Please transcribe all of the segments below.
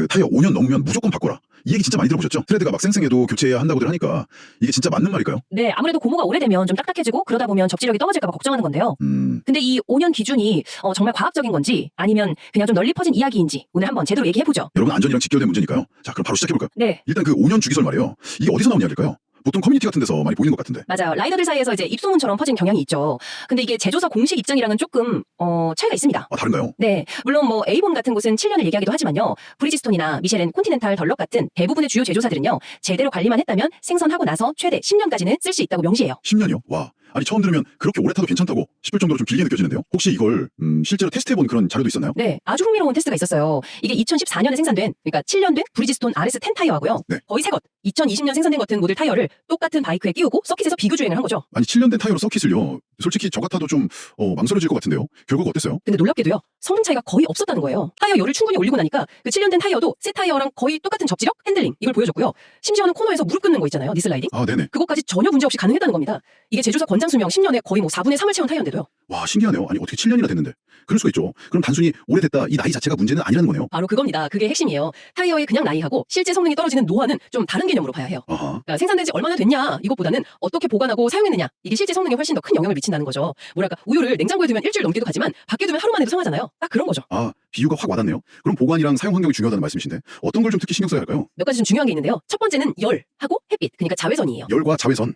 그 타이어 5년 넘으면 무조건 바꿔라. 이 얘기 진짜 많이 들어보셨죠? 트레드가 막 쌩쌩해도 교체해야 한다고들 하니까 이게 진짜 맞는 말일까요? 네, 아무래도 고무가 오래되면 좀 딱딱해지고 그러다 보면 접지력이 떨어질까 봐 걱정하는 건데요. 근데 이 5년 기준이 정말 과학적인 건지 아니면 그냥 좀 널리 퍼진 이야기인지 오늘 한번 제대로 얘기해보죠. 여러분 안전이랑 직결된 문제니까요. 자, 그럼 바로 시작해볼까요? 네. 일단 그 5년 주기설 말이에요. 이게 어디서 나온 이야기일까요? 보통 커뮤니티 같은 데서 많이 보이는 것 같은데. 맞아요. 라이더들 사이에서 이제 입소문처럼 퍼진 경향이 있죠. 근데 이게 제조사 공식 입장이랑은 조금 차이가 있습니다. 아, 다른가요? 네, 물론 뭐 에이본 같은 곳은 7년을 얘기하기도 하지만요. 브리지스톤이나 미쉐린, 콘티넨탈, 덜럭 같은 대부분의 주요 제조사들은요. 제대로 관리만 했다면 생선하고 나서 최대 10년까지는 쓸 수 있다고 명시해요. 10년이요? 와. 아니 처음 들으면 그렇게 오래 타도 괜찮다고 싶을 정도로 좀 길게 느껴지는데요. 혹시 이걸 실제로 테스트해본 그런 자료도 있었나요? 네, 아주 흥미로운 테스트가 있었어요. 이게 2014년에 생산된, 그러니까 7년 된 브리지스톤 RS10 타이어하고요. 네. 거의 새 것, 2020년 생산된 같은 모델 타이어를 똑같은 바이크에 끼우고 서킷에서 비교 주행을 한 거죠. 아니 7년 된 타이어로 서킷을요. 솔직히 저 같아도 좀 망설여질 것 같은데요. 결과가 어땠어요? 근데 놀랍게도요. 성능 차이가 거의 없었다는 거예요. 타이어 열을 충분히 올리고 나니까 그 7년 된 타이어도 새 타이어랑 거의 똑같은 접지력, 핸들링 이걸 보여줬고요. 심지어는 코너에서 무릎 꿇는 거 있잖아요. 니슬라이딩. 아, 네네. 그것까지 전혀 문제 없이 가능했다는 겁니다. 이게 제조사 권장 수명 10년에 거의 뭐 4분의 3을 채운 타이어인데도요. 와, 신기하네요. 아니 어떻게 7년이나 됐는데. 그럴 수가 있죠. 그럼 단순히 오래됐다 이 나이 자체가 문제는 아니라는 거네요. 바로 그겁니다. 그게 핵심이에요. 타이어의 그냥 나이하고 실제 성능이 떨어지는 노화는 좀 다른 개념으로 봐야 해요. 아하. 그러니까 생산된 지 얼마나 됐냐 이것보다는 어떻게 보관하고 사용했느냐 이게 실제 성능에 훨씬 더 큰 영향을 미친다는 거죠. 뭐랄까 우유를 냉장고에 두면 일주일 넘게도 가지만 밖에 두면 하루만 해도 상하잖아요. 딱 그런 거죠. 아, 비유가 확 와닿네요. 그럼 보관이랑 사용 환경이 중요하다는 말씀이신데 어떤 걸 좀 특히 신경 써야 할까요? 몇 가지 좀 중요한 게 있는데요. 첫 번째는 열하고 햇빛 그러니까 자외선이에요. 열과 자외선.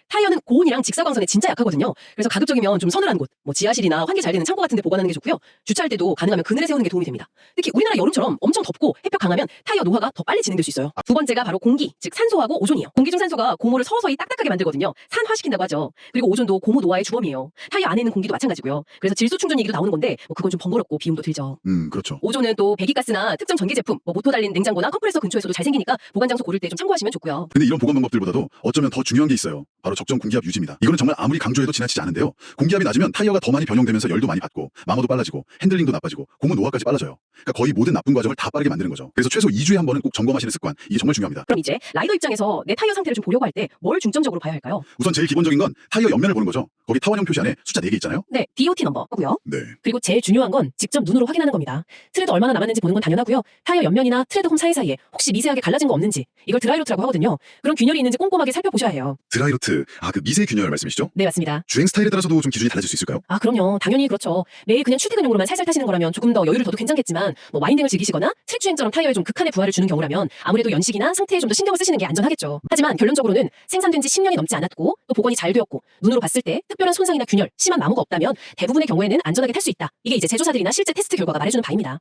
타이어는 고온이랑 직사광선에 진짜 약하거든요. 그래서 가급적이면 좀 서늘한 곳, 뭐 지하실이나 환기 잘 되는 창고 같은 데 보관하는 게 좋고요. 주차할 때도 가능하면 그늘에 세우는 게 도움이 됩니다. 특히 우리나라 여름처럼 엄청 덥고 햇볕 강하면 타이어 노화가 더 빨리 진행될 수 있어요. 두 번째가 바로 공기, 즉 산소하고 오존이에요. 공기 중 산소가 고무를 서서히 딱딱하게 만들거든요. 산화시킨다고 하죠. 그리고 오존도 고무 노화의 주범이에요. 타이어 안에 있는 공기도 마찬가지고요. 그래서 질소 충전 얘기도 나오는 건데 뭐 그건 좀 번거롭고 비용도 들죠. 그렇죠. 오존은 또 배기가스나 특정 전기 제품, 뭐 모터 달린 냉장고나 컴프레서 근처에서도 잘 생기니까 보관 장소 고를 때 좀 참고하시면 좋고요. 근데 이런 보관 방법들보다도 어쩌면 더 중요한 게 있어요. 바로 적정 공기압 유지입니다. 이거는 정말 아무리 강조해도 지나치지 않은데요. 공기압이 낮으면 타이어가 더 많이 변형되면서 열도 많이 받고 마모도 빨라지고 핸들링도 나빠지고 고무 노화까지 빨라져요. 그러니까 거의 모든 나쁜 과정을 다 빠르게 만드는 거죠. 그래서 최소 2주에 한 번은 꼭 점검하시는 습관, 이게 정말 중요합니다. 그럼 이제 라이더 입장에서 내 타이어 상태를 좀 보려고 할 때 뭘 중점적으로 봐야 할까요? 우선 제일 기본적인 건 타이어 옆면을 보는 거죠. 거기 타원형 표시 안에 숫자 4개 있잖아요. 네, DOT 넘버고요. 네. 그리고 제일 중요한 건 직접 눈으로 확인하는 겁니다. 트레드 얼마나 남았는지 보는 건 당연하고요. 타이어 옆면이나 트레드 홈 사이사이에 혹시 미세하게 갈라진 거 없는지 이걸 드라이로트라고 하거든요. 그런 균열이 있는지 꼼꼼하게 살펴보셔야 해요. 드라이로트, 그 미세 균열 말씀이시죠? 네, 맞습니다. 주행 스타일에 따라서도 좀 기준이 달라질 수 있을까요? 아, 그럼요. 당연히 그렇죠. 매일 그냥 출퇴근용으로만 살살 타시는 거라면 조금 더 여유를 둬도 괜찮겠지만 뭐 와인딩을 즐기시거나 트랙 주행처럼 타이어에 좀 극한의 부하를 주는 경우라면 아무래도 연식이나 상태에 좀 더 신경을 쓰시는 게 안전하겠죠. 하지만 결론적으로는 생산된 지 10년이 넘지 않았고 또 보관이 잘 되었고 눈으로 봤을 때 특별한 손상이나 균열, 심한 마모가 없다면 대부분의 경우에는 안전하게 탈 수 있다. 이게 이제 제조사들이나 실제 테스트 결과가 말해주는 바입니다.